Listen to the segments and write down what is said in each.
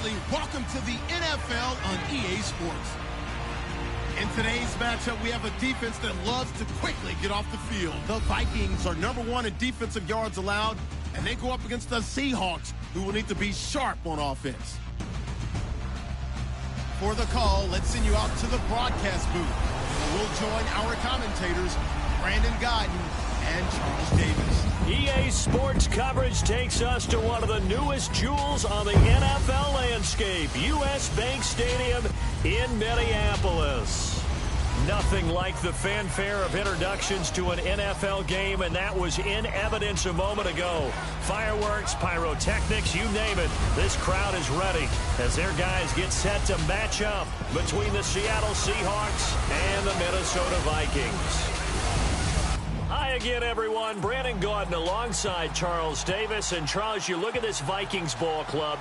Bradley. Welcome to the NFL on EA Sports. In today's matchup, we have a defense that loves to quickly get off the field. The Vikings are #1 in defensive yards allowed, and they go up against the Seahawks, who will need to be sharp on offense. For the call, let's send you out to the broadcast booth. We'll join our commentators, Brandon Guyton and Charles Davis. EA Sports coverage takes us to one of the newest jewels on the NFL landscape, US Bank Stadium in Minneapolis. Nothing like the fanfare of introductions to an NFL game, and that was in evidence a moment ago. Fireworks, pyrotechnics, you name it. This crowd is ready as their guys get set to match up between the Seattle Seahawks and the Minnesota Vikings. Hi again, everyone. Brandon Guyton alongside Charles Davis. And Charles, you look at this Vikings ball club.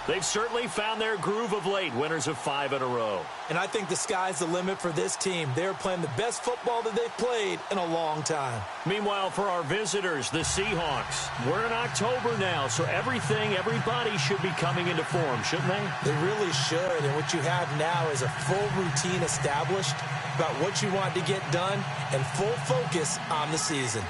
They've certainly found their groove of late, winners of 5 in a row. And I think the sky's the limit for this team. They're playing the best football that they've played in a long time. Meanwhile, for our visitors, the Seahawks, we're in October now, so everybody should be coming into form, shouldn't they? They really should. And what you have now is a full routine established about what you want to get done and full focus on the season.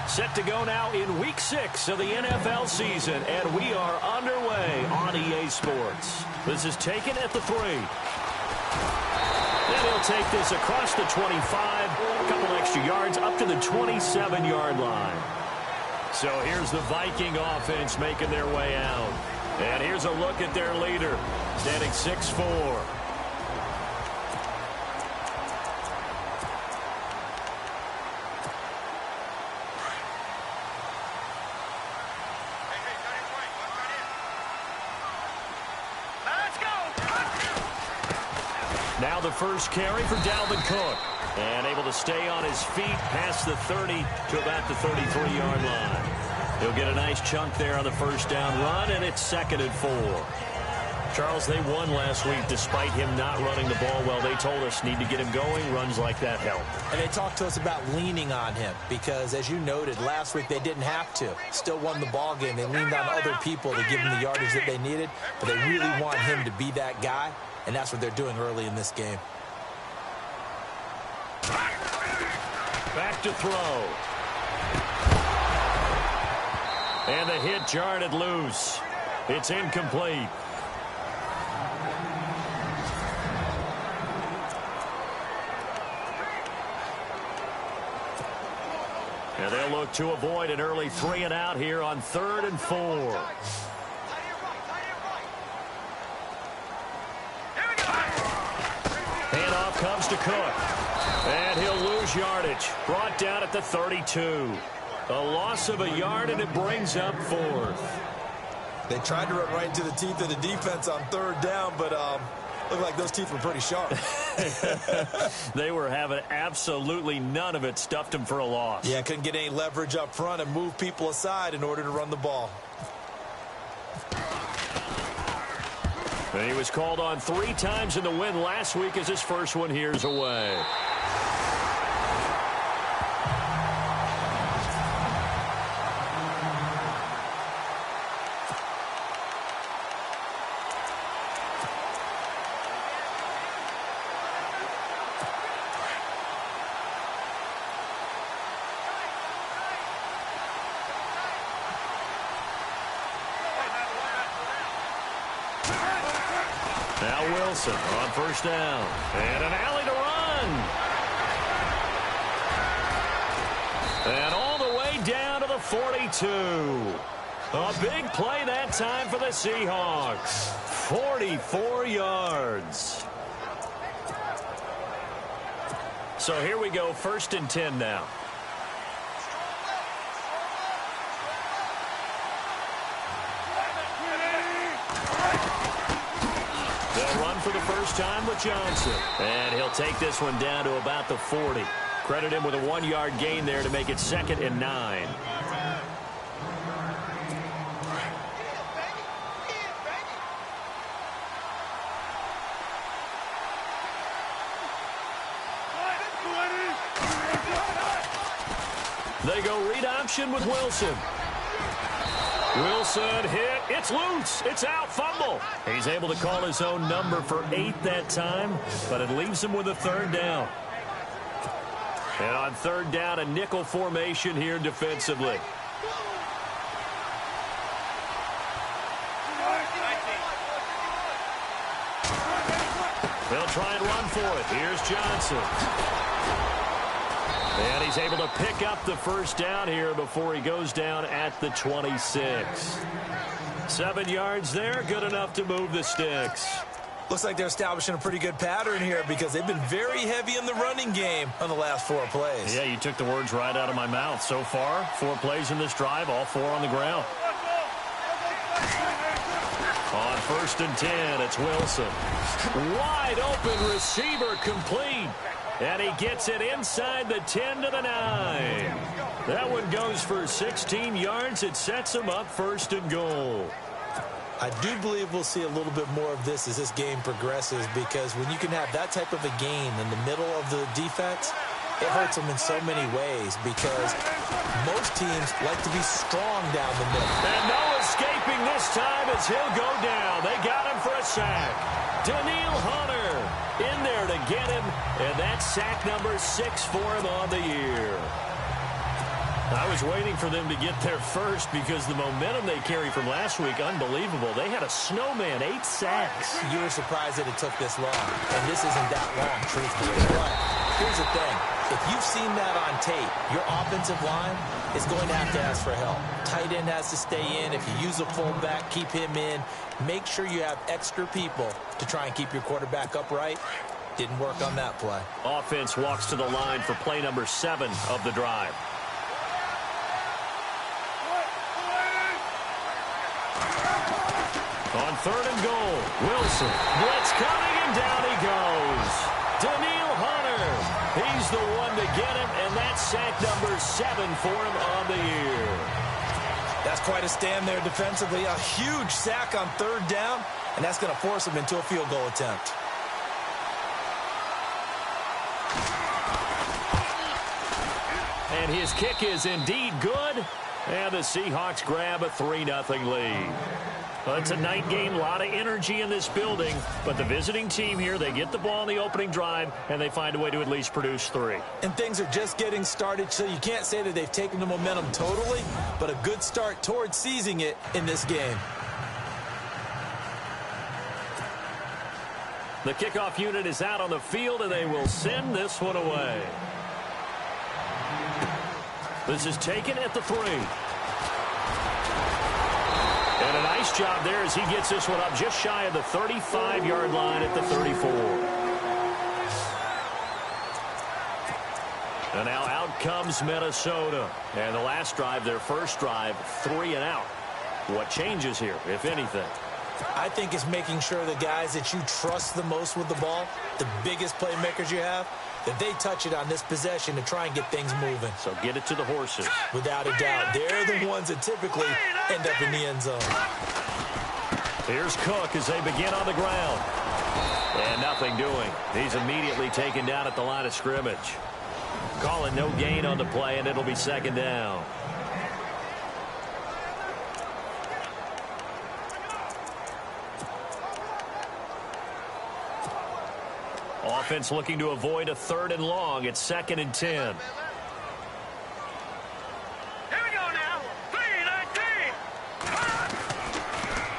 Set to go now in Week 6 of the NFL season, and we are underway on EA Sports. This is taken at the 3. And he'll take this across the 25, a couple extra yards up to the 27-yard line. So here's the Viking offense making their way out. And here's a look at their leader, standing 6'4". Now the first carry for Dalvin Cook. And able to stay on his feet past the 30 to about the 33-yard line. He'll get a nice chunk there on the first down run, and it's 2nd and 4. Charles, they won last week despite him not running the ball well. They told us need to get him going. Runs like that help. And they talked to us about leaning on him because, as you noted, last week they didn't have to. Still won the ball game. They leaned on other people to give them the yardage that they needed, but they really want him to be that guy. And that's what they're doing early in this game. Back to throw. And the hit jarred it loose. It's incomplete. And they'll look to avoid an early 3 and out here on 3rd and 4. Handoff comes to Cook. And he'll lose yardage. Brought down at the 32. A loss of a yard, and it brings up 4th. They tried to run right into the teeth of the defense on 3rd down, but looked like those teeth were pretty sharp. They were having absolutely none of it. Stuffed them for a loss. Yeah, couldn't get any leverage up front and move people aside in order to run the ball. And he was called on 3 times in the win last week as his first one here's away. Now Wilson on first down. And an alley to run. And all the way down to the 42. A big play that time for the Seahawks. 44 yards. So here we go, 1st and 10 now. For the first time with Johnson. And he'll take this one down to about the 40. Credit him with a 1-yard gain there to make it 2nd and 9. They go read option with Wilson. Wilson hit. It's loose. It's out. Fumble. He's able to call his own number for 8 that time, but it leaves him with a third down. And on third down, a nickel formation here defensively. They'll try and run for it. Here's Johnson. And he's able to pick up the first down here before he goes down at the 26. 7 yards there, good enough to move the sticks. Looks like they're establishing a pretty good pattern here because they've been very heavy in the running game on the last 4 plays. Yeah, you took the words right out of my mouth. So far, 4 plays in this drive, all 4 on the ground. On 1st and 10, it's Wilson. Wide open receiver complete. And he gets it inside the 10 to the 9. That one goes for 16 yards. It sets him up 1st and goal. I do believe we'll see a little bit more of this as this game progresses, because when you can have that type of a gain in the middle of the defense, it hurts them in so many ways, because most teams like to be strong down the middle. And no escaping this time as he'll go down. They got him for a sack. Daniil Hunter in there to get him, and that's sack number 6 for him on the year. I was waiting for them to get there first because the momentum they carry from last week, unbelievable. They had a snowman, 8 sacks. You were surprised that it took this long, and this isn't that long, truthfully. But here's the thing. If you've seen that on tape, your offensive line is going to have to ask for help. Tight end has to stay in. If you use a fullback, keep him in. Make sure you have extra people to try and keep your quarterback upright. Didn't work on that play. Offense walks to the line for play number 7 of the drive. On 3rd and goal, Wilson. Blitz coming, and down he goes. Daniil Hunter. He's the one to get him, and that's sack number 7 for him on the year. That's quite a stand there defensively. A huge sack on 3rd down, and that's going to force him into a field goal attempt. And his kick is indeed good, and the Seahawks grab a 3-0 lead. Well, it's a night game, a lot of energy in this building, but the visiting team here, they get the ball in the opening drive, and they find a way to at least produce 3. And things are just getting started, so you can't say that they've taken the momentum totally, but a good start towards seizing it in this game. The kickoff unit is out on the field, and they will send this one away. This is taken at the 3. And a nice job there as he gets this one up just shy of the 35-yard line at the 34. And now out comes Minnesota. And the last drive, their first drive, 3 and out. What changes here, if anything? I think it's making sure the guys that you trust the most with the ball, the biggest playmakers you have, that they touch it on this possession to try and get things moving. So get it to the horses. Without a doubt. They're the ones that typically end up in the end zone. Here's Cook as they begin on the ground. And nothing doing. He's immediately taken down at the line of scrimmage. Calling no gain on the play, and it'll be 2nd down. Offense looking to avoid a 3rd and long. It's 2nd and 10. Here we go now. 3-19.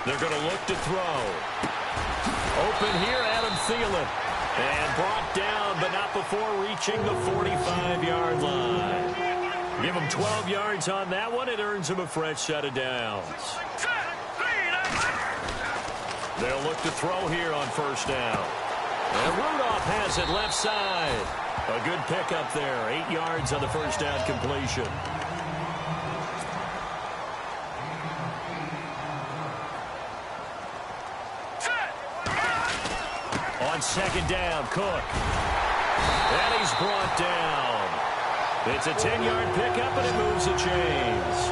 They're going to look to throw. Open here, Adam Thielen. And brought down, but not before reaching the 45-yard line. Give him 12 yards on that one. It earns him a fresh set of downs. They'll look to throw here on 1st down. And Rudolph has it left side. A good pickup there. 8 yards on the 1st down completion. On 2nd down, Cook. And he's brought down. It's a 10-yard pickup, and it moves the chains.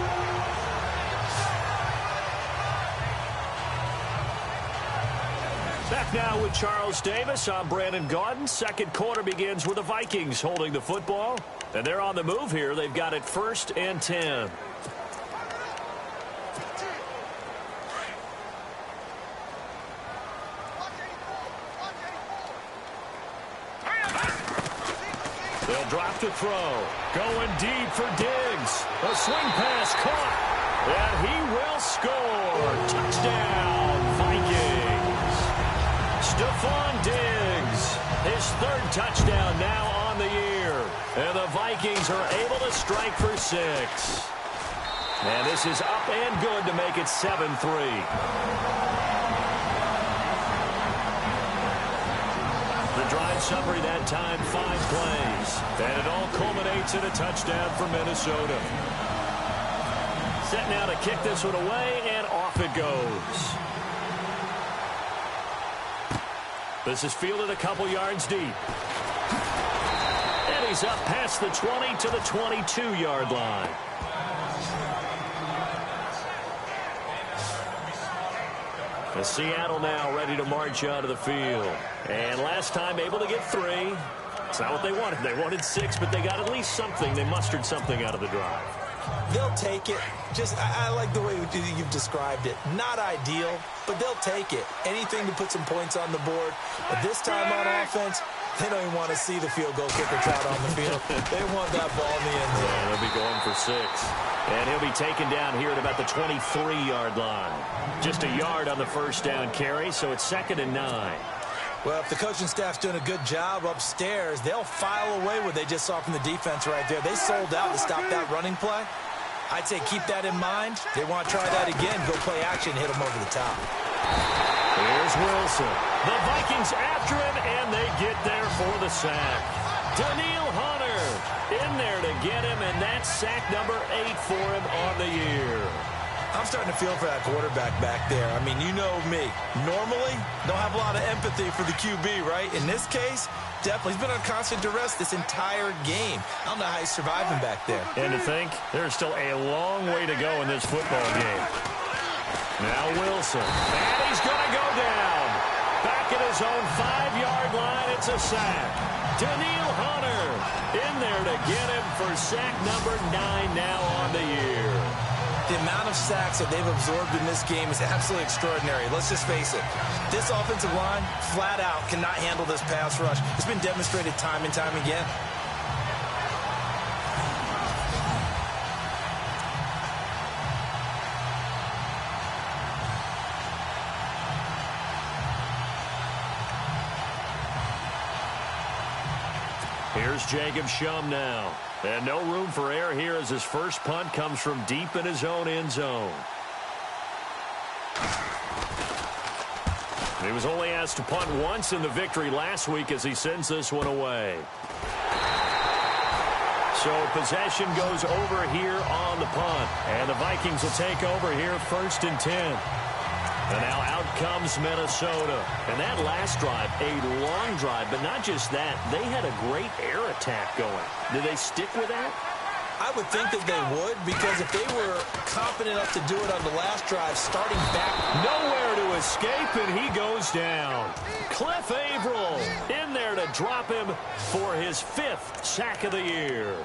Back now with Charles Davis. I'm Brandon Gaudin. 2nd quarter begins with the Vikings holding the football. And they're on the move here. They've got it 1st and 10. They'll drop to throw. Going deep for Diggs. A swing pass caught. And he will score. Touchdown, Vikings. Stephon Diggs. His third touchdown now on the year. And the Vikings are able to strike for 6. And this is up and good to make it 7-3. The drive summary that time, 5 plays. And it all culminates in a touchdown for Minnesota. Set now to kick this one away, and off it goes. This is fielded a couple yards deep. And he's up past the 20 to the 22-yard line. And Seattle now ready to march out of the field. And last time able to get 3. It's not what they wanted. They wanted 6, but they got at least something. They mustered something out of the drive. They'll take it. I like the way you've described it. Not ideal, but they'll take it. Anything to put some points on the board. But this time on offense, they don't even want to see the field goal kicker trot on the field. They want that ball in the end zone. Yeah, they'll be going for 6. And he'll be taken down here at about the 23-yard line. Just a yard on the first down carry, so it's 2nd and 9. Well, if the coaching staff's doing a good job upstairs, they'll file away what they just saw from the defense right there. They sold out to stop that running play. I'd say keep that in mind. They want to try that again, go play action, hit them over the top. Here's Wilson. The Vikings after him, and they get there for the sack. Daniil Hunter in there to get him, and that's sack number 8 for him on the year. I'm starting to feel for that quarterback back there. I mean, you know me. Normally, don't have a lot of empathy for the QB, right? In this case, definitely. He's been on constant duress this entire game. I don't know how he's surviving back there. And to think, there's still a long way to go in this football game. Now Wilson. And he's going to go down. Back at his own 5-yard line, it's a sack. Daniil Hunter in there to get him for sack number 9 now on the year. The amount of sacks that they've absorbed in this game is absolutely extraordinary. Let's just face it. This offensive line, flat out, cannot handle this pass rush. It's been demonstrated time and time again. Here's Jacob Shum now. And no room for error here as his first punt comes from deep in his own end zone. He was only asked to punt once in the victory last week as he sends this one away. So possession goes over here on the punt. And the Vikings will take over here 1st and 10. And now out comes Minnesota. And that last drive, a long drive, but not just that. They had a great air attack going. Did they stick with that? I would think that they would, because if they were confident enough to do it on the last drive, starting back. Nowhere to escape, and he goes down. Cliff Averill in there to drop him for his 5th sack of the year.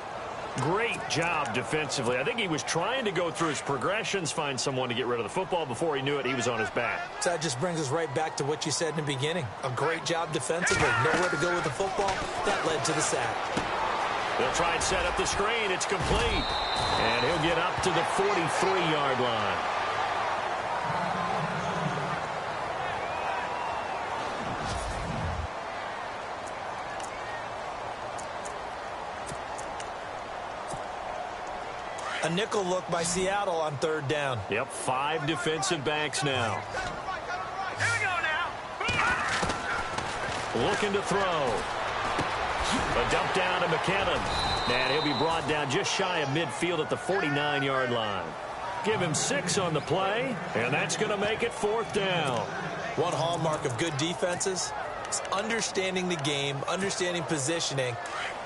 Great job defensively. I think he was trying to go through his progressions, find someone to get rid of the football. Before he knew it, he was on his back. So that just brings us right back to what you said in the beginning. A great job defensively. Nowhere to go with the football. That led to the sack. They'll try and set up the screen. It's complete. And he'll get up to the 43-yard line. A nickel look by Seattle on 3rd down. Yep, 5 defensive backs now. Here we go now. Looking to throw. A dump down to McKinnon. And he'll be brought down just shy of midfield at the 49-yard line. Give him 6 on the play, and that's going to make it 4th down. One hallmark of good defenses is understanding the game, understanding positioning,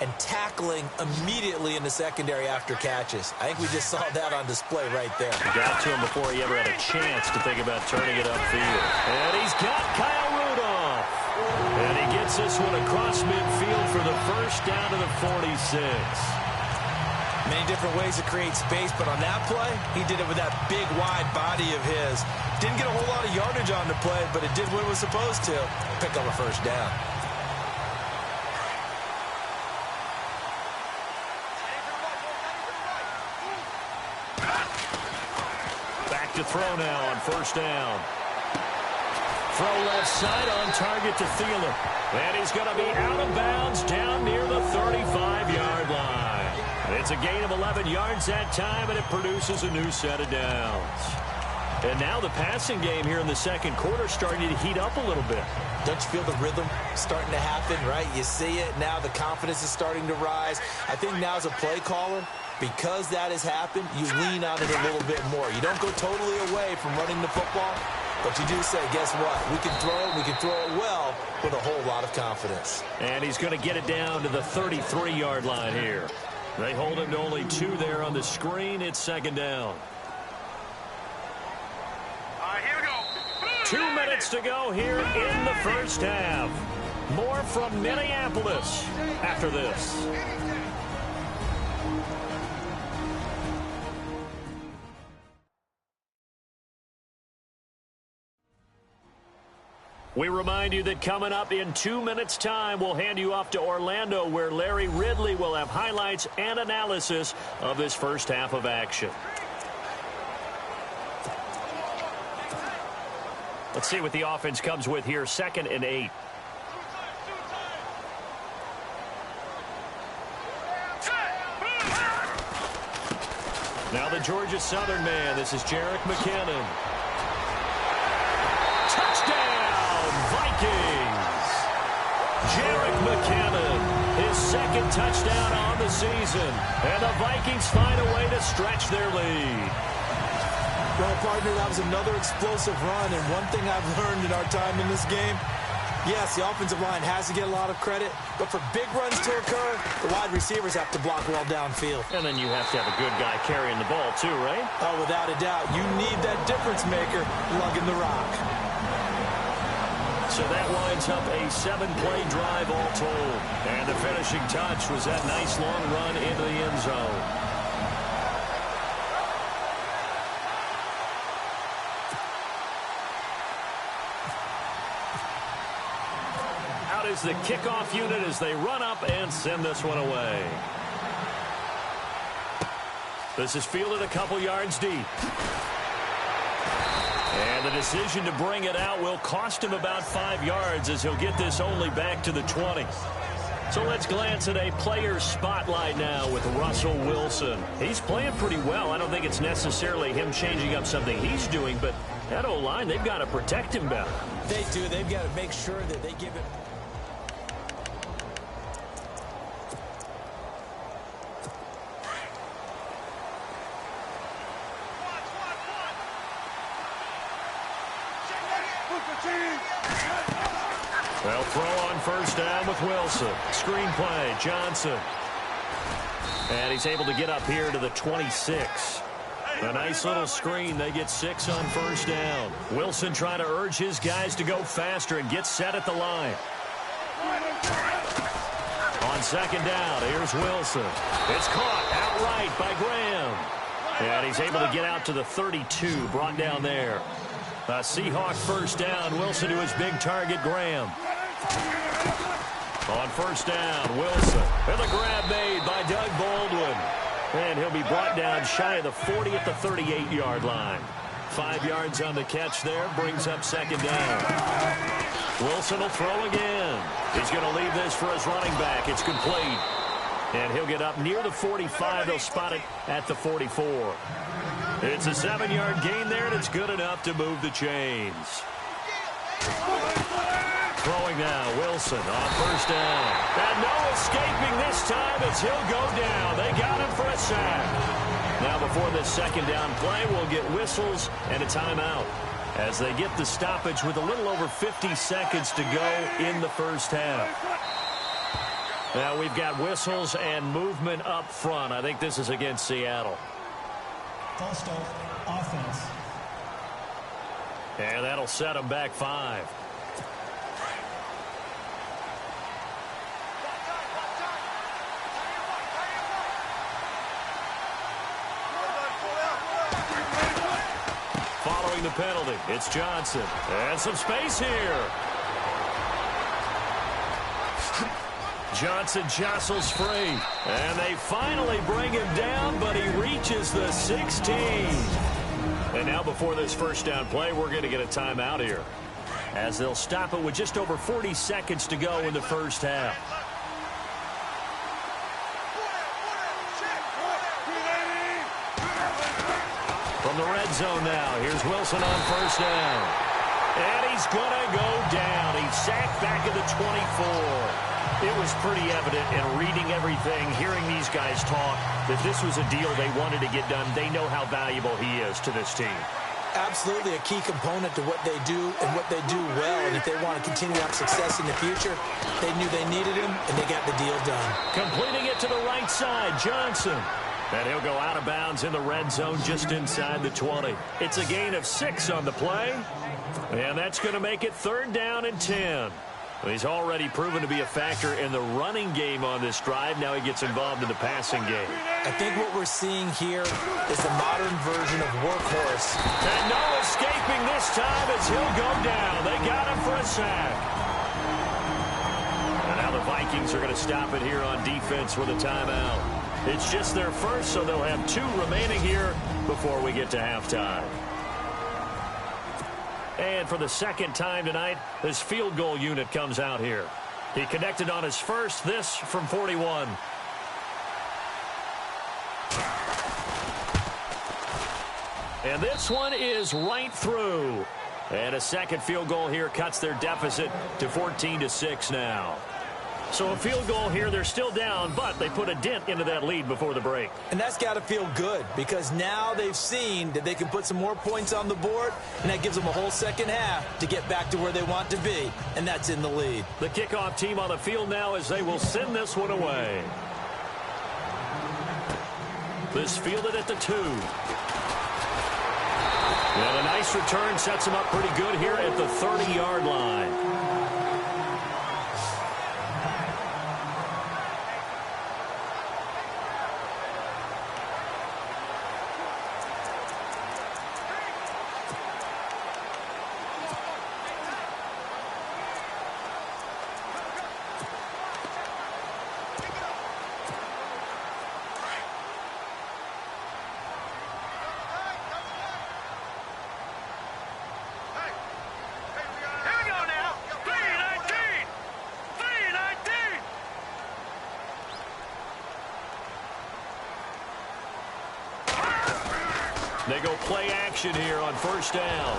and tackling immediately in the secondary after catches. I think we just saw that on display right there. He got to him before he ever had a chance to think about turning it upfield. And he's got Kyle Rudolph. And he gets this one across midfield for the first down to the 46. Many different ways to create space, but on that play, he did it with that big, wide body of his. Didn't get a whole lot of yardage on the play, but it did what it was supposed to. Pick up a first down. back to throw now on first down. Throw left side on target to Thielen. And he's going to be out of bounds down near the 35-yard line. It's a gain of 11 yards that time, and it produces a new set of downs. And now the passing game here in the second quarter starting to heat up a little bit. Don't you feel the rhythm starting to happen, right? You see it now. The confidence is starting to rise. I think now as a play caller, because that has happened, you lean on it a little bit more. You don't go totally away from running the football, but you do say, guess what? We can throw it. We can throw it well with a whole lot of confidence. And he's going to get it down to the 33-yard line here. They hold him to only 2 there on the screen. It's second down. 2 minutes to go here in the first half. More from Minneapolis after this. We remind you that coming up in 2 minutes' time, we'll hand you off to Orlando, where Larry Ridley will have highlights and analysis of this first half of action. Let's see what the offense comes with here. 2nd and 8. Now the Georgia Southern man. This is Jerick McKinnon. Touchdown, Vikings! Jerick McKinnon, his 2nd touchdown on the season. And the Vikings find a way to stretch their lead. Well, partner, that was another explosive run, and one thing I've learned in our time in this game, yes, the offensive line has to get a lot of credit, but for big runs to occur, the wide receivers have to block well downfield. And then you have to have a good guy carrying the ball too, right? Oh, without a doubt. You need that difference maker lugging the rock. So that winds up a 7-play drive all told. And the finishing touch was that nice long run into the end zone. Is the kickoff unit as they run up and send this one away. This is fielded a couple yards deep. And the decision to bring it out will cost him about 5 yards as he'll get this only back to the 20. So let's glance at a player spotlight now with Russell Wilson. He's playing pretty well. I don't think it's necessarily him changing up something he's doing, but that O-line, they've got to protect him better. They do. They've got to make sure that they give it. They'll throw on first down with Wilson. Screenplay, Johnson. And he's able to get up here to the 26. A nice little screen. They get 6 on first down. Wilson trying to urge his guys to go faster and get set at the line. On second down, here's Wilson. It's caught outright by Graham. And he's able to get out to the 32, brought down there. A Seahawk first down. Wilson to his big target, Graham. On first down, Wilson. And the grab made by Doug Baldwin. And he'll be brought down shy of the 40 at the 38-yard line. 5 yards on the catch there, brings up second down. Wilson will throw again. He's going to leave this for his running back. It's complete. And he'll get up near the 45. They'll spot it at the 44. It's a 7-yard gain there, and it's good enough to move the chains. Throwing now, Wilson on first down. And no escaping this time as he'll go down. They got him for a sack. Now before this second down play, we'll get whistles and a timeout as they get the stoppage with a little over 50 seconds to go in the first half. Now we've got whistles and movement up front. I think this is against Seattle. False start, offense. And that'll set them back 5. Following the penalty, it's Johnson. And some space here. Johnson jostles free. And they finally bring him down, but he reaches the 16. And now before this first down play, we're going to get a timeout here, as they'll stop it with just over 40 seconds to go in the first half. From the red zone now, here's Wilson on first down. And he's going to go down. He's sacked back at the 24. It was pretty evident in reading everything, hearing these guys talk, that this was a deal they wanted to get done. They know how valuable he is to this team. Absolutely a key component to what they do and what they do well. And if they want to continue to have success in the future, they knew they needed him, and they got the deal done. Completing it to the right side, Johnson. And he'll go out of bounds in the red zone just inside the 20. It's a gain of 6 on the play. And that's going to make it 3rd down and 10. He's already proven to be a factor in the running game on this drive. Now he gets involved in the passing game. I think what we're seeing here is the modern version of workhorse. And no escaping this time as he'll go down. They got him for a sack. And now the Vikings are going to stop it here on defense with a timeout. It's just their first, so they'll have 2 remaining here before we get to halftime. And for the second time tonight, this field goal unit comes out here. He connected on his first, this from 41. And this one is right through. And a second field goal here cuts their deficit to 14-6 now. So a field goal here, they're still down, but they put a dent into that lead before the break. And that's got to feel good, because now they've seen that they can put some more points on the board, and that gives them a whole second half to get back to where they want to be, and that's in the lead. The kickoff team on the field now as they will send this one away. This fielded at the 2. And a nice return sets them up pretty good here at the 30-yard line. They go play action here on first down.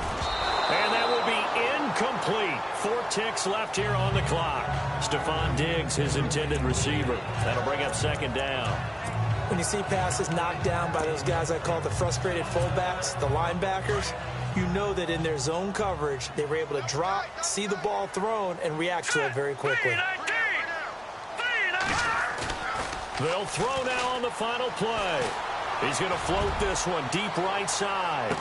And that will be incomplete. 4 ticks left here on the clock. Stephon Diggs, his intended receiver. That'll bring up 2nd down. When you see passes knocked down by those guys I call the frustrated fullbacks, the linebackers, you know that in their zone coverage, they were able to drop, see the ball thrown, and react to it very quickly. They'll throw now on the final play. He's going to float this one deep right side.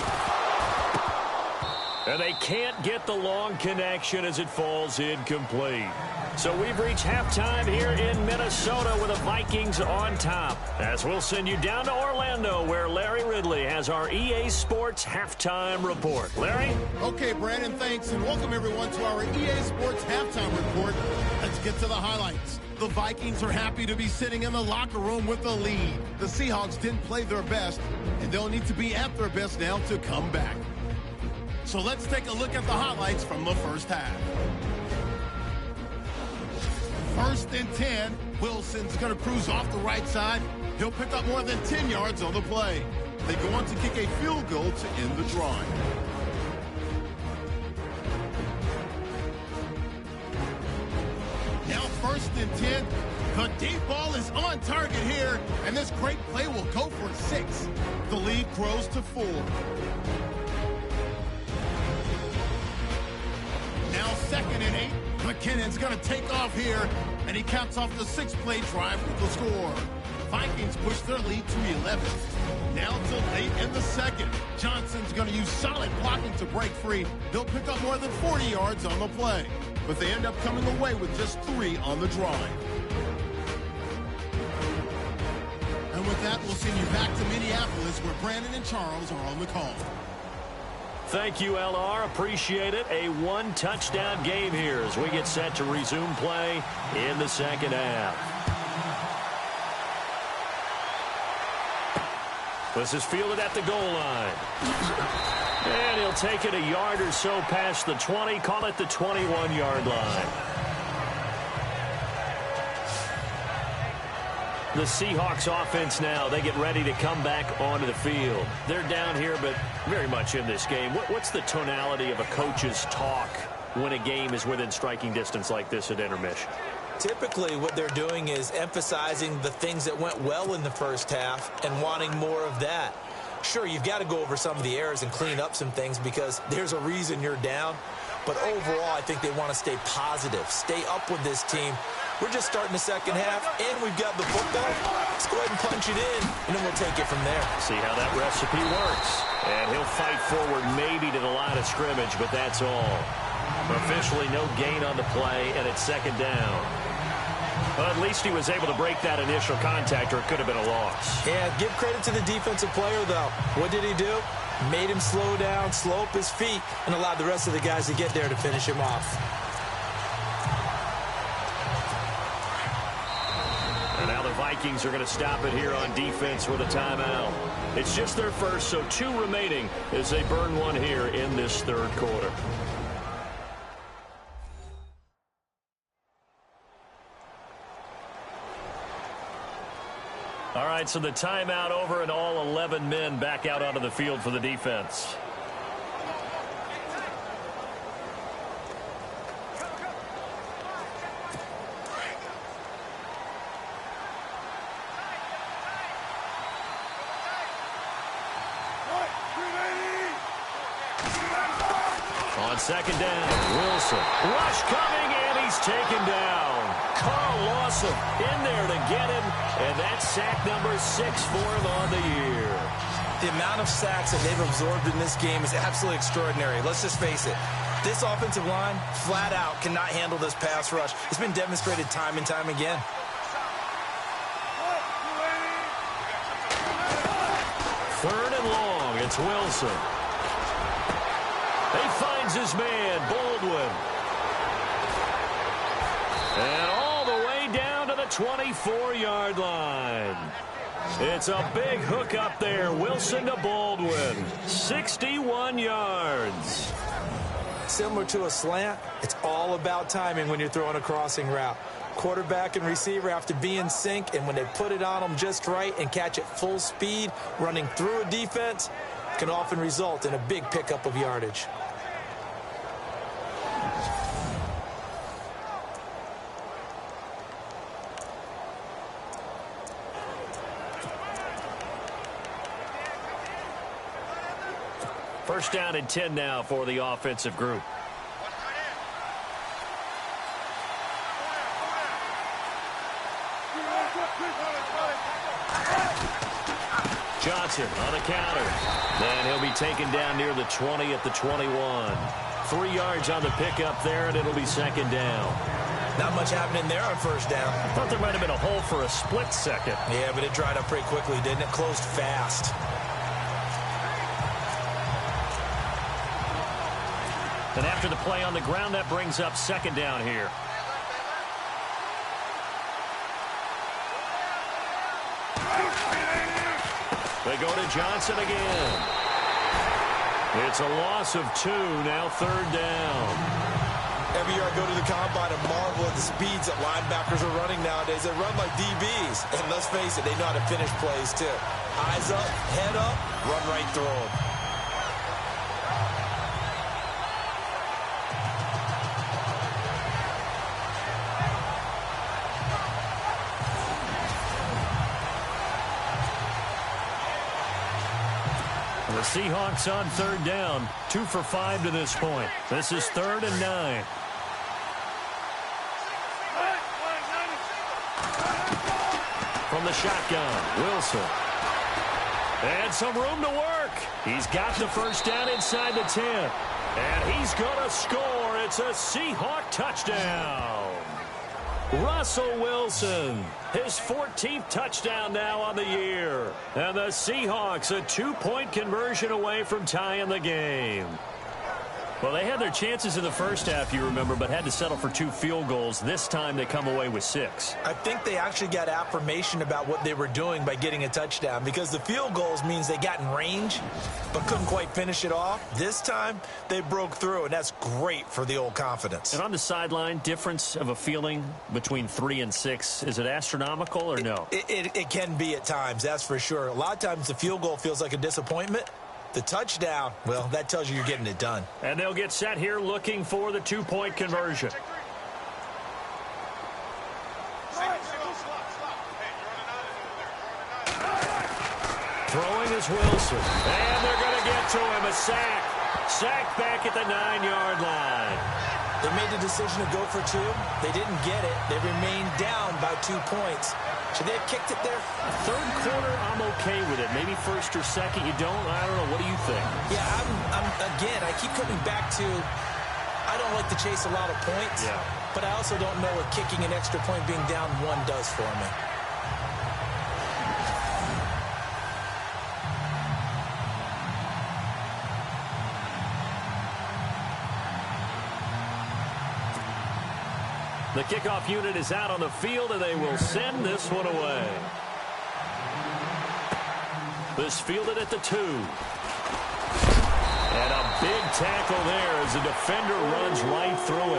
And they can't get the long connection as it falls incomplete. So we've reached halftime here in Minnesota with the Vikings on top. As we'll send you down to Orlando, where Larry Ridley has our EA Sports Halftime Report. Larry? Okay, Brandon, thanks, and welcome everyone to our EA Sports Halftime Report. Let's get to the highlights. The Vikings are happy to be sitting in the locker room with the lead. The Seahawks didn't play their best, and they'll need to be at their best now to come back. So let's take a look at the highlights from the first half. 1st and 10. Wilson's going to cruise off the right side. He'll pick up more than 10 yards on the play. They go on to kick a field goal to end the drive. Now 1st and 10. The deep ball is on target here, and this great play will go for 6. The lead grows to 4. Now 2nd and 8. McKinnon's going to take off here, and he caps off the 6-play drive with the score. Vikings push their lead to 11. Now till late in the 2nd. Johnson's going to use solid blocking to break free. They'll pick up more than 40 yards on the play, but they end up coming away with just 3 on the drive. And with that, we'll send you back to Minneapolis, where Brandon and Charles are on the call. Thank you, LR. Appreciate it. A 1-touchdown game here as we get set to resume play in the second half. This is fielded at the goal line. And he'll take it a yard or so past the 20, call it the 21-yard line. The Seahawks offense now, they get ready to come back onto the field. They're down here, but very much in this game. What's the tonality of a coach's talk when a game is within striking distance like this at intermission? Typically, what they're doing is emphasizing the things that went well in the first half and wanting more of that. Sure, you've got to go over some of the errors and clean up some things because there's a reason you're down. But overall, I think they want to stay positive, stay up with this team. We're just starting the second half, and we've got the football. Let's go ahead and punch it in, and then we'll take it from there. See how that recipe works. And he'll fight forward maybe to the line of scrimmage, but that's all. Officially no gain on the play, and it's second down. Well, at least he was able to break that initial contact, or it could have been a loss. Yeah, give credit to the defensive player, though. What did he do? Made him slow down, slow up his feet, and allowed the rest of the guys to get there to finish him off. And now the Vikings are going to stop it here on defense with a timeout. It's just their first, so 2 remaining as they burn one here in this third quarter. All right, so the timeout over and all 11 men back out onto the field for the defense. On second down, Wilson. Rush coming, and he's taken down. Carl Lawson in there to get him, and that's sack number 6 for him on the year. The amount of sacks that they've absorbed in this game is absolutely extraordinary. Let's just face it. This offensive line, flat out, cannot handle this pass rush. It's been demonstrated time and time again. Third and long, it's Wilson. He finds his man, Baldwin. And all the way down to the 24-yard line. It's a big hook up there. Wilson to Baldwin. 61 yards. Similar to a slant, it's all about timing when you're throwing a crossing route. Quarterback and receiver have to be in sync, and when they put it on them just right and catch it full speed, running through a defense, can often result in a big pickup of yardage. First down and 10 now for the offensive group. Johnson on the counter. Then he'll be taken down near the 20 at the 21. 3 yards on the pickup there, and it'll be second down. Not much happening there on first down. I thought there might have been a hole for a split second. Yeah, but it dried up pretty quickly, didn't it? Closed fast. And after the play on the ground, that brings up second down here. They go to Johnson again. It's a loss of 2, now third down. Every year I go to the combine and marvel at the speeds that linebackers are running nowadays. They run like DBs. And let's face it, they know how to finish plays too. Eyes up, head up, run right through them. The Seahawks on third down, 2 for 5 to this point. This is 3rd and 9. From the shotgun, Wilson. And some room to work. He's got the first down inside the 10. And he's going to score. It's a Seahawk touchdown. Russell Wilson, his 14th touchdown now on the year. And the Seahawks a 2-point conversion away from tying the game. Well, they had their chances in the first half, you remember, but had to settle for 2 field goals. This time they come away with 6. I think they actually got affirmation about what they were doing by getting a touchdown, because the field goals means they got in range but couldn't quite finish it off. This time they broke through, and that's great for the old confidence. And on the sideline, difference of a feeling between 3 and 6, is it astronomical or no? It can be at times, that's for sure. A lot of times the field goal feels like a disappointment. The touchdown, well, that tells you you're getting it done. And they'll get set here looking for the 2-point conversion. Throwing is Wilson. And they're going to get to him. A sack. Sack back at the 9-yard line. They made the decision to go for 2. They didn't get it. They remained down by 2 points. Should they have kicked it there? Third quarter, I'm okay with it. Maybe first or second, you don't? I don't know. What do you think? Yeah, again, I keep coming back to, I don't like to chase a lot of points. Yeah. But I also don't know what kicking an extra point being down 1 does for me. The kickoff unit is out on the field, and they will send this one away. This fielded at the 2. And a big tackle there as the defender runs right through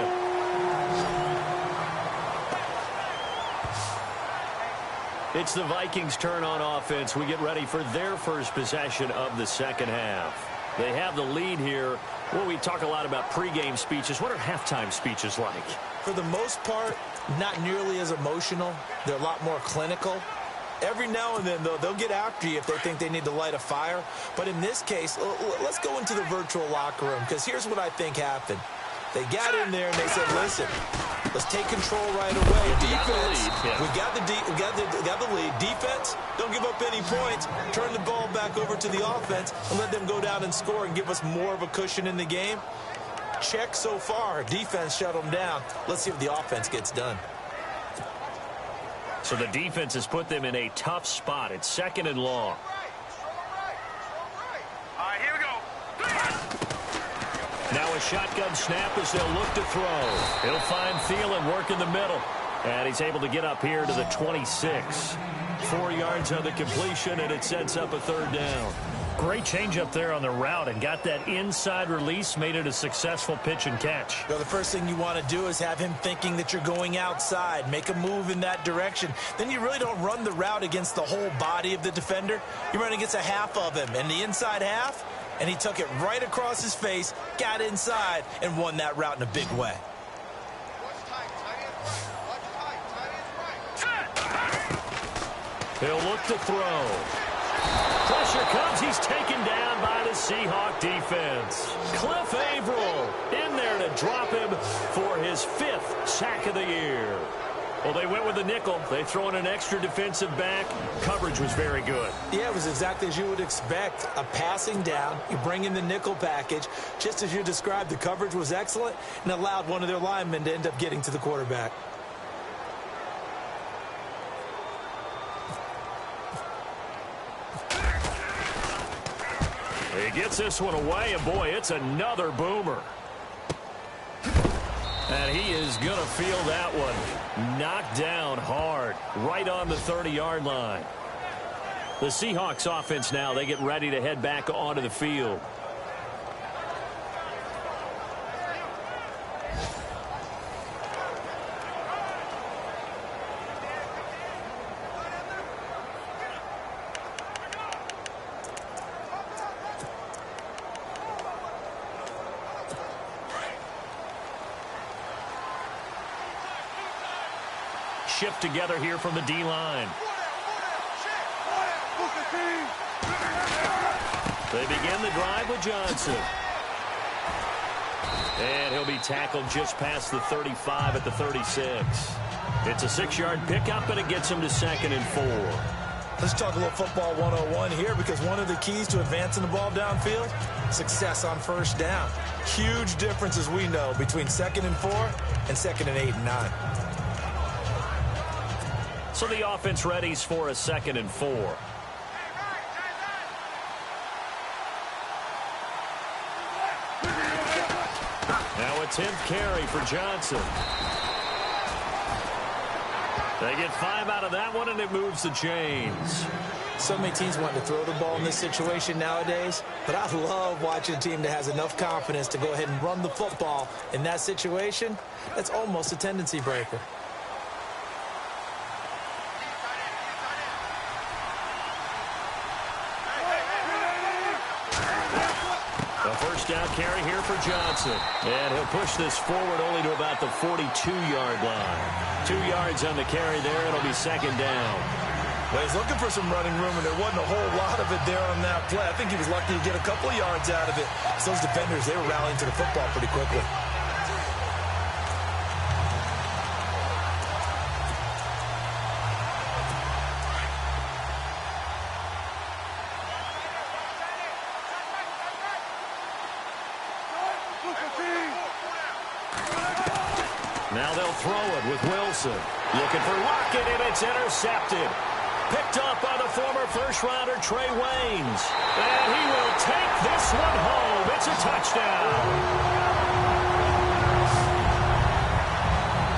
it. It's the Vikings' turn on offense. We get ready for their first possession of the second half. They have the lead here. Well, we talk a lot about pregame speeches. What are halftime speeches like? For the most part, not nearly as emotional. They're a lot more clinical. Every now and then, though, they'll get after you if they think they need to light a fire. But in this case, let's go into the virtual locker room, because here's what I think happened. They got in there and they said, listen, let's take control right away. Defense, we got the lead. Defense, don't give up any points. Turn the ball back over to the offense and let them go down and score and give us more of a cushion in the game. Check so far. Defense shut them down. Let's see if the offense gets done. So the defense has put them in a tough spot. It's 2nd and long. All right, here we go. Now a shotgun snap as they'll look to throw. He'll find Thielen work in the middle. And he's able to get up here to the 26. 4 yards on the completion, and it sets up a 3rd down. Great change up there on the route and got that inside release, made it a successful pitch and catch. You know, the first thing you want to do is have him thinking that you're going outside, make a move in that direction. Then you really don't run the route against the whole body of the defender. You run against a half of him, and the inside half, and he took it right across his face, got inside, and won that route in a big way. He'll look to throw. Pressure comes. He's taken down by the Seahawk defense. Cliff Averill in there to drop him for his 5th sack of the year. Well, they went with the nickel. They throw in an extra defensive back. Coverage was very good. Yeah, it was exactly as you would expect. A passing down. You bring in the nickel package. Just as you described, the coverage was excellent and allowed one of their linemen to end up getting to the quarterback. He gets this one away, and boy, it's another boomer. And he is going to feel that one. Knocked down hard, right on the 30-yard line. The Seahawks offense now, they get ready to head back onto the field. Shift together here from the D-line. They begin the drive with Johnson. And he'll be tackled just past the 35 at the 36. It's a 6-yard pickup, and it gets him to 2nd and 4. Let's talk a little football 101 here, because one of the keys to advancing the ball downfield, success on 1st down. Huge difference, as we know, between 2nd and 4 and 2nd and 8 and 9. So the offense readies for a 2nd and 4. 10th carry for Johnson. They get 5 out of that one, and it moves the chains. So many teams want to throw the ball in this situation nowadays, but I love watching a team that has enough confidence to go ahead and run the football in that situation. That's almost a tendency breaker. A first down carry here for Johnson. And he'll push this forward only to about the 42-yard line. 2 yards on the carry there. It'll be second down. Well, he's looking for some running room, and there wasn't a whole lot of it there on that play. I think he was lucky to get a couple of yards out of it. So those defenders, they were rallying to the football pretty quickly. Now they'll throw it with Wilson. Looking for Lockett, and it's intercepted. Picked up by the former first-rounder Trey Waynes. And he will take this one home. It's a touchdown.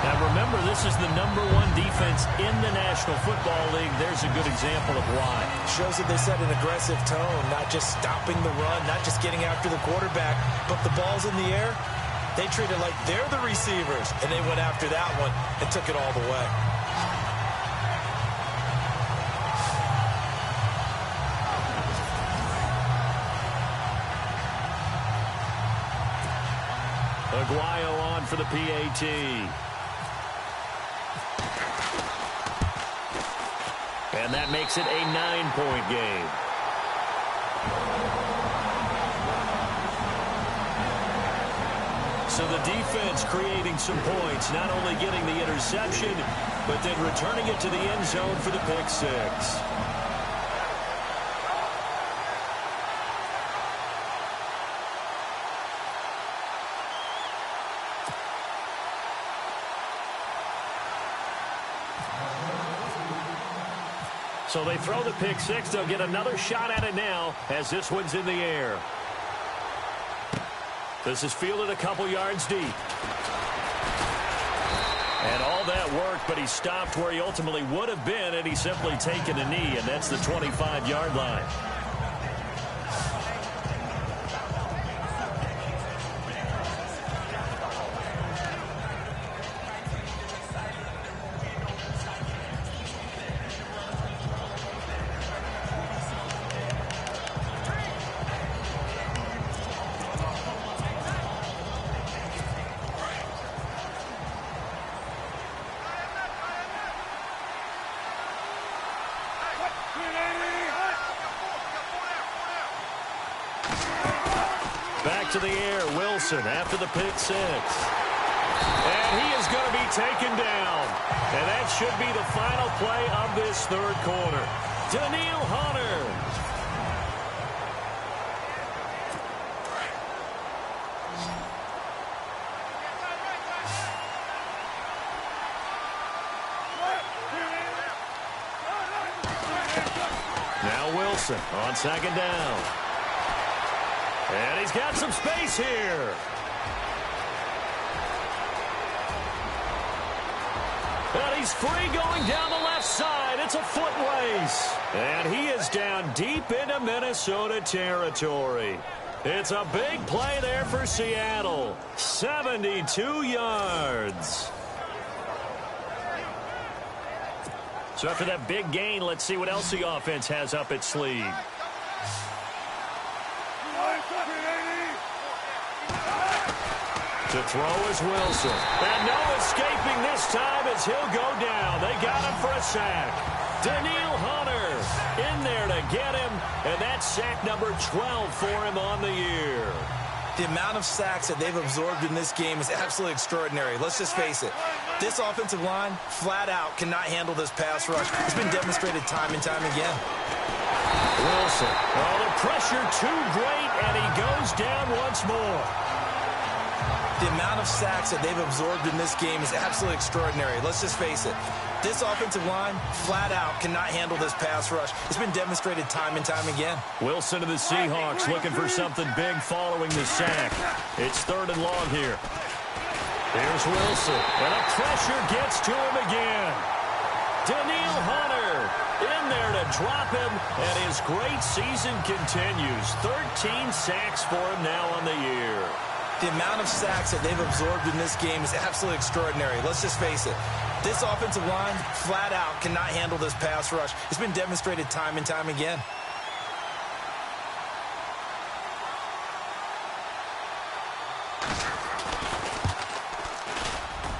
Now remember, this is the #1 defense in the National Football League. There's a good example of why. Shows that they set an aggressive tone, not just stopping the run, not just getting after the quarterback, but the ball's in the air. They treat it like they're the receivers, and they went after that one and took it all the way. Aguayo on for the PAT. And that makes it a 9-point game. So the defense creating some points, not only getting the interception, but then returning it to the end zone for the pick six. So they throw the pick six. They'll get another shot at it now as this one's in the air. This is fielded a couple yards deep. And all that worked, but he stopped where he ultimately would have been, and he's simply taken a knee, and that's the 25-yard line. Back to the air, Wilson after the pick six. And he is going to be taken down. And that should be the final play of this third quarter. Daniil Hunter. Now Wilson on second down. And he's got some space here. And he's free going down the left side. It's a foot race. And he is down deep into Minnesota territory. It's a big play there for Seattle. 72 yards. So after that big gain, let's see what else the offense has up its sleeve. To throw is Wilson. And no escaping this time as he'll go down. They got him for a sack. Daniil Hunter in there to get him. And that's sack number 12 for him on the year. The amount of sacks that they've absorbed in this game is absolutely extraordinary. Let's just face it. This offensive line, flat out, cannot handle this pass rush. It's been demonstrated time and time again. Wilson. Oh, the pressure too great, and he goes down once more. The amount of sacks that they've absorbed in this game is absolutely extraordinary. Let's just face it. This offensive line, flat out, cannot handle this pass rush. It's been demonstrated time and time again. Wilson to the Seahawks looking for something big following the sack. It's 3rd and long here. Here's Wilson, and a pressure gets to him again. Daniil Hunter in there to drop him, and his great season continues. 13 sacks for him now on the year. The amount of sacks that they've absorbed in this game is absolutely extraordinary. Let's just face it. This offensive line, flat out, cannot handle this pass rush. It's been demonstrated time and time again.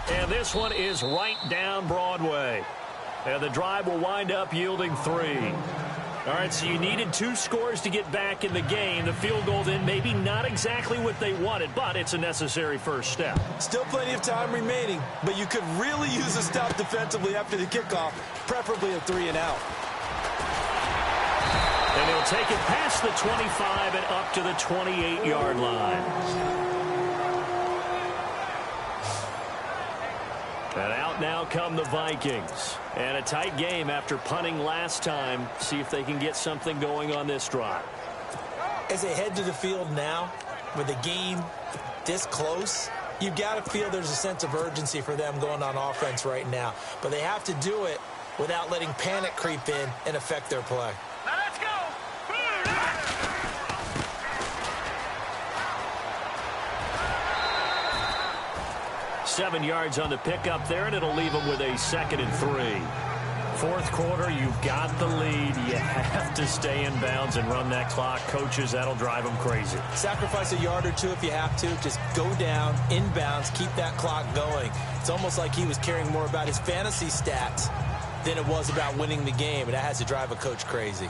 And this one is right down Broadway. And the drive will wind up yielding 3. All right, so you needed 2 scores to get back in the game. The field goal then maybe not exactly what they wanted, but it's a necessary first step. Still plenty of time remaining, but you could really use a stop defensively after the kickoff, preferably a 3-and-out. And he'll take it past the 25 and up to the 28-yard line. And out now come the Vikings. And a tight game after punting last time. See if they can get something going on this drive. As they head to the field now, with the game this close, you've got to feel there's a sense of urgency for them going on offense right now. But they have to do it without letting panic creep in and affect their play. Now let's go. 7 yards on the pickup there, and it'll leave them with a 2nd and 3. Fourth quarter, you've got the lead. You have to stay in bounds and run that clock. Coaches, that'll drive them crazy. Sacrifice a yard or 2 if you have to. Just go down, in bounds, keep that clock going. It's almost like he was caring more about his fantasy stats than it was about winning the game, and that has to drive a coach crazy.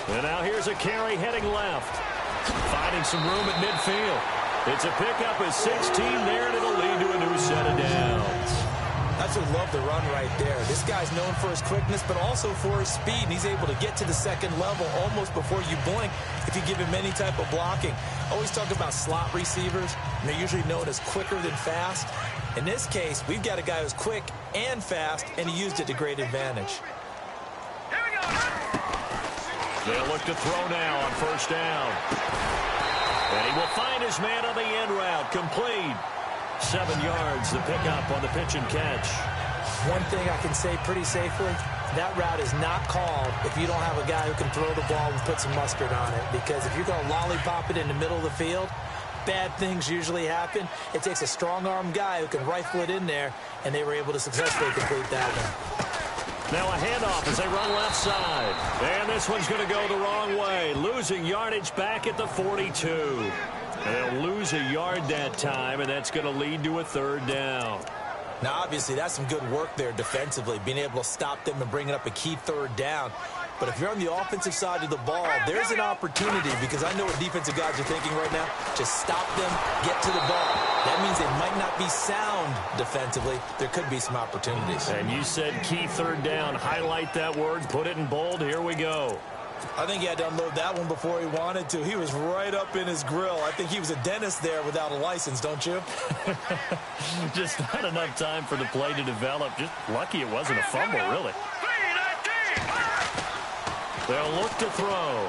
And now here's a carry heading left. Finding some room at midfield. It's a pickup of 16 there, and it'll lead to a new set of downs. That's what love the run right there. This guy's known for his quickness, but also for his speed, and he's able to get to the second level almost before you blink if you give him any type of blocking. Always talk about slot receivers, and they're usually known as quicker than fast. In this case, we've got a guy who's quick and fast, and he used it to great advantage. They'll look to throw now on first down. And he will find his man on the end route. Complete. 7 yards, the pickup on the pitch and catch. One thing I can say pretty safely, that route is not called if you don't have a guy who can throw the ball and put some mustard on it. Because if you're going to lollipop it in the middle of the field, bad things usually happen. It takes a strong-armed guy who can rifle it in there, and they were able to successfully complete that one. Now a handoff as they run left side. And this one's going to go the wrong way. Losing yardage back at the 42. They'll lose a yard that time, and that's going to lead to a 3rd down. Now, obviously, that's some good work there defensively, being able to stop them and bringing up a key 3rd down. But if you're on the offensive side of the ball, there's an opportunity, because I know what defensive guys are thinking right now. Just stop them, get to the ball. That means they might not be sound defensively. There could be some opportunities. And you said key 3rd down. Highlight that word, put it in bold. Here we go. I think he had to unload that one before he wanted to. He was right up in his grill. I think he was a dentist there without a license, don't you? Just not enough time for the play to develop. Just lucky it wasn't a fumble, really. They'll look to throw.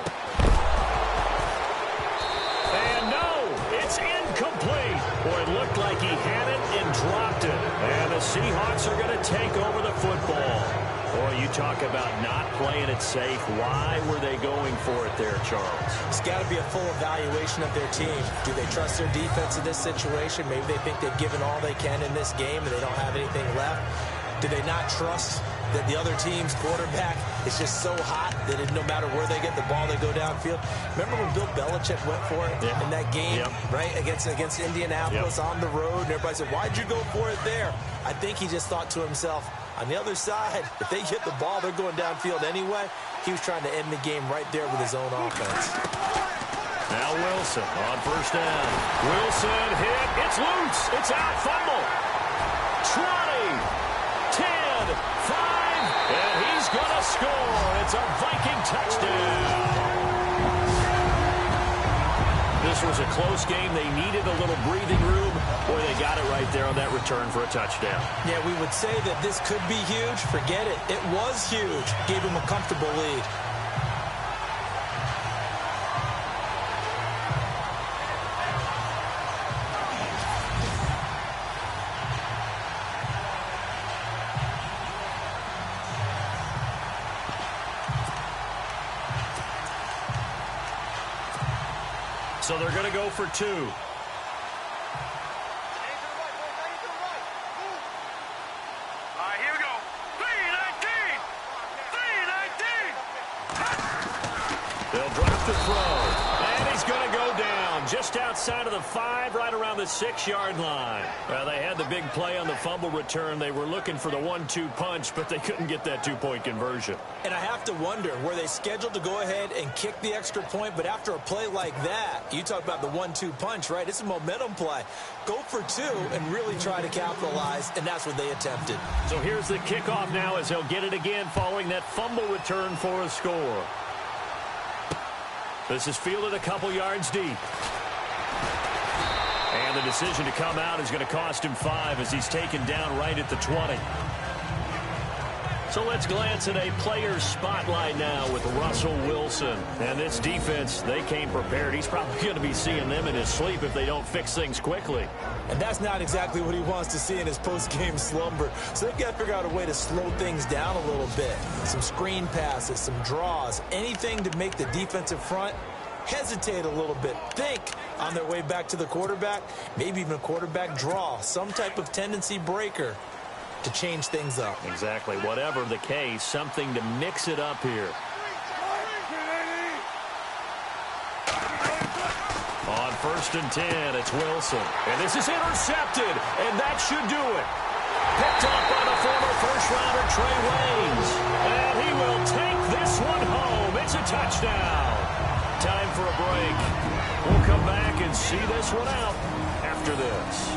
And no, it's incomplete. Boy, it looked like he had it and dropped it. And the Seahawks are going to take over the football. Boy, you talk about not playing it safe. Why were they going for it there, Charles? It's got to be a full evaluation of their team. Do they trust their defense in this situation? Maybe they think they've given all they can in this game and they don't have anything left. Do they not trust that the other team's quarterback is just so hot that no matter where they get the ball, they go downfield? Remember when Bill Belichick went for it in that game, right, against Indianapolis on the road? And everybody said, why'd you go for it there? I think he just thought to himself, on the other side, if they get the ball, they're going downfield anyway. He was trying to end the game right there with his own offense. Now Wilson on first down. Wilson hit. It's loose. It's out. Fumble. 20, 10, 5, and he's going to score. It's a Viking touchdown. This was a close game. They needed a little breathing room. Boy, they got it right there on that return for a touchdown. Yeah, we would say that this could be huge. Forget it. It was huge. Gave him a comfortable lead. So they're going to go for 2. Here we go. 3-19. They'll drop the throw. And he's going to go down just outside of the 5, right around the 6-yard line. Well, they had the big play on the fumble return. They were looking for the 1-2 punch, but they couldn't get that 2-point conversion. And I have to wonder, were they scheduled to go ahead and kick the extra point? But after a play like that, you talk about the 1-2 punch, right? It's a momentum play. Go for 2 and really try to capitalize, and that's what they attempted. So here's the kickoff now as he'll get it again following that fumble return for a score. This is fielded a couple yards deep. And the decision to come out is going to cost him 5 as he's taken down right at the 20. So let's glance at a player's spotlight now with Russell Wilson. And this defense, they came prepared. He's probably going to be seeing them in his sleep if they don't fix things quickly. And that's not exactly what he wants to see in his post-game slumber. So they've got to figure out a way to slow things down a little bit. Some screen passes, some draws, anything to make the defensive front hesitate a little bit. Think on their way back to the quarterback, maybe even a quarterback draw, some type of tendency breaker to change things up. Exactly. Whatever the case, something to mix it up here. On 1st and 10, it's Wilson. And this is intercepted, and that should do it. Picked up by the former first-rounder Trey Waynes. And he will take this one home. It's a touchdown. Time for a break. We'll come back and see this one out after this.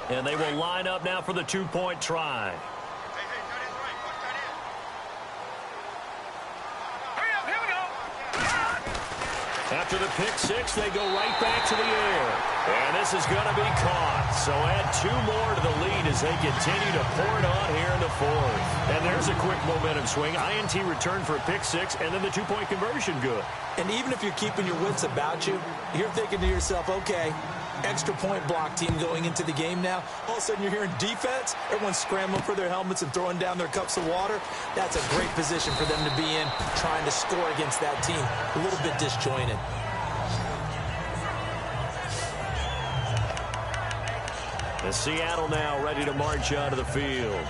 And they will line up now for the 2-point try. After the pick 6, they go right back to the air. And this is going to be caught. So add 2 more to the lead as they continue to pour it on here in the 4th. And there's a quick momentum swing. INT return for a pick 6, and then the 2-point conversion good. And even if you're keeping your wits about you, you're thinking to yourself, okay, extra point block team going into the game now. All of a sudden you're hearing defense. Everyone's scrambling for their helmets and throwing down their cups of water. That's a great position for them to be in, trying to score against that team. A little bit disjointed. And Seattle now ready to march out of the field.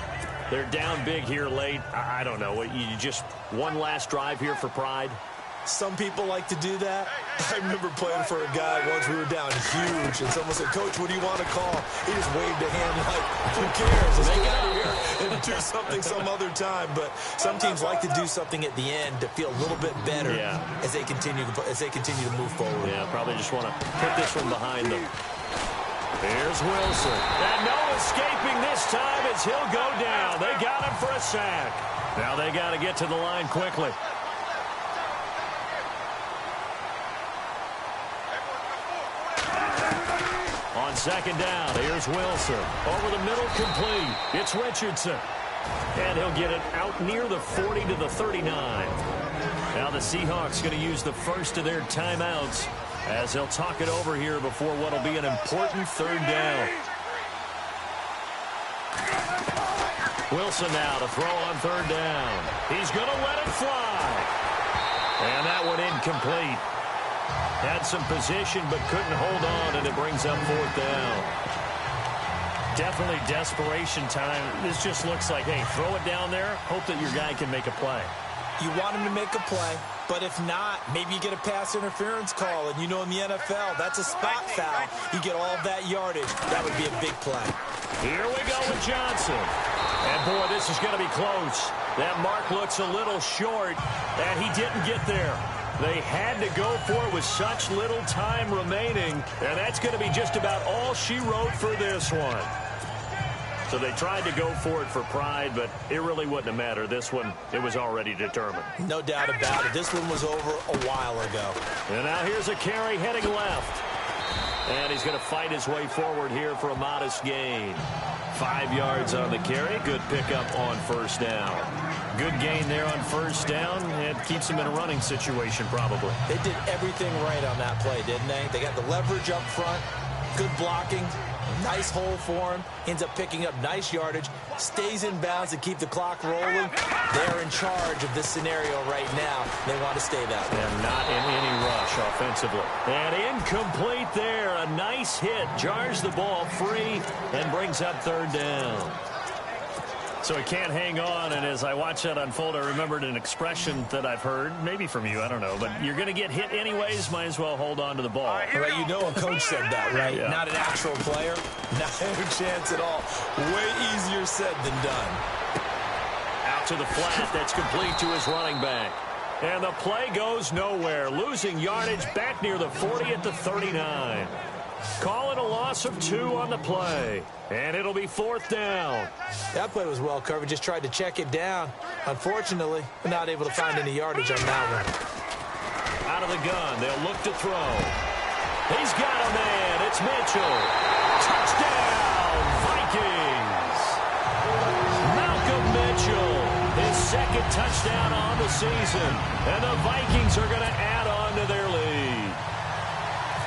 They're down big here late. I don't know. You just one last drive here for pride? Some people like to do that. I remember playing for a guy once. We were down huge, and someone said, "Coach, what do you want to call?" He just waved a hand like, "Who cares? Let's get out of here and do something some other time." But some teams like to do something at the end to feel a little bit better as they continue to move forward. Yeah, probably just want to put this one behind them. Here's Wilson. And no escaping this time as he'll go down. They got him for a sack. Now they got to get to the line quickly. On 2nd down, here's Wilson. Over the middle, complete. It's Richardson. And he'll get it out near the 40 to the 39. Now the Seahawks going to use the first of their timeouts as they'll talk it over here before what will be an important 3rd down. Wilson now to throw on 3rd down. He's going to let it fly. And that one incomplete. Had some position but couldn't hold on, and it brings up 4th down. Definitely desperation time. This just looks like, hey, throw it down there, hope that your guy can make a play. You want him to make a play, but if not, maybe you get a pass interference call, and you know in the NFL, that's a spot foul. You get all of that yardage. That would be a big play. Here we go with Johnson. And, boy, this is going to be close. That mark looks a little short, and he didn't get there. They had to go for it with such little time remaining, and that's going to be just about all she wrote for this one. So they tried to go for it for pride, but it really wouldn't have mattered. This one, it was already determined. No doubt about it. This one was over a while ago. And now here's a carry heading left. And he's going to fight his way forward here for a modest gain. 5 yards on the carry. Good pickup on 1st down. Good gain there on first down. It keeps them in a running situation probably. They did everything right on that play, didn't they? They got the leverage up front, good blocking, nice hole for him, ends up picking up nice yardage, stays in bounds to keep the clock rolling. They're in charge of this scenario right now. They want to stay that way. And not in any rush offensively. And incomplete there. A nice hit. Jars the ball free and brings up third down. So he can't hang on, and as I watch that unfold, I remembered an expression that I've heard, maybe from you, I don't know, but you're going to get hit anyways, might as well hold on to the ball. Right, you know a coach said that, right? Yeah. Not an actual player. Not a chance at all. Way easier said than done. Out to the flat, that's complete to his running back. And the play goes nowhere, losing yardage back near the 40 at the 39. Call it a loss of 2 on the play. And it'll be fourth down. That play was well covered. Just tried to check it down. Unfortunately, we're not able to find any yardage on that one. Out of the gun. They'll look to throw. He's got a man. It's Mitchell. Touchdown, Vikings. Malcolm Mitchell. His second touchdown on the season. And the Vikings are going to add on to their lead.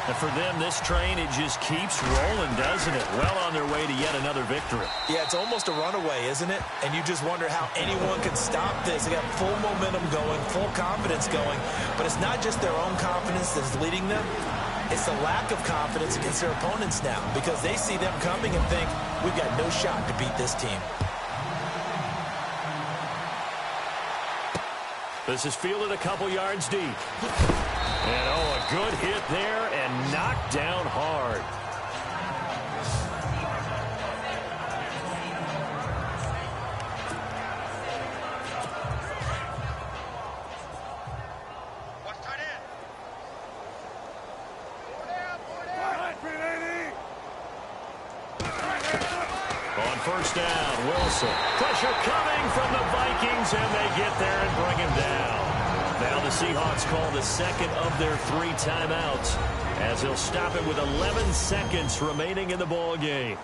And for them, this train, it just keeps rolling, doesn't it? Well on their way to yet another victory. Yeah, it's almost a runaway, isn't it? And you just wonder how anyone can stop this. They got full momentum going, full confidence going. But it's not just their own confidence that's leading them. It's the lack of confidence against their opponents now because they see them coming and think, we've got no shot to beat this team. This is fielded a couple yards deep. And, oh, a good hit there and knocked down hard. On first down, Wilson. Pressure coming from the Vikings, and they get there and bring him down. Now the Seahawks call the second of their 3 timeouts as they'll stop it with 11 seconds remaining in the ball game.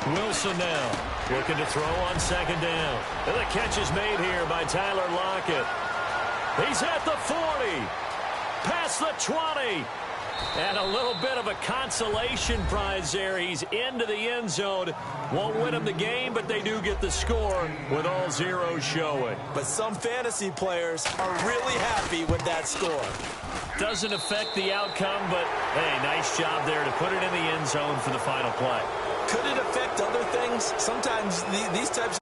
Wilson now looking to throw on second down. And the catch is made here by Tyler Lockett. He's at the 40. Past the 20. And a little bit of a consolation prize there. He's into the end zone. Won't win them the game, but they do get the score with all zeros showing. But some fantasy players are really happy with that score. Doesn't affect the outcome, but, hey, nice job there to put it in the end zone for the final play. Could it affect other things? Sometimes these types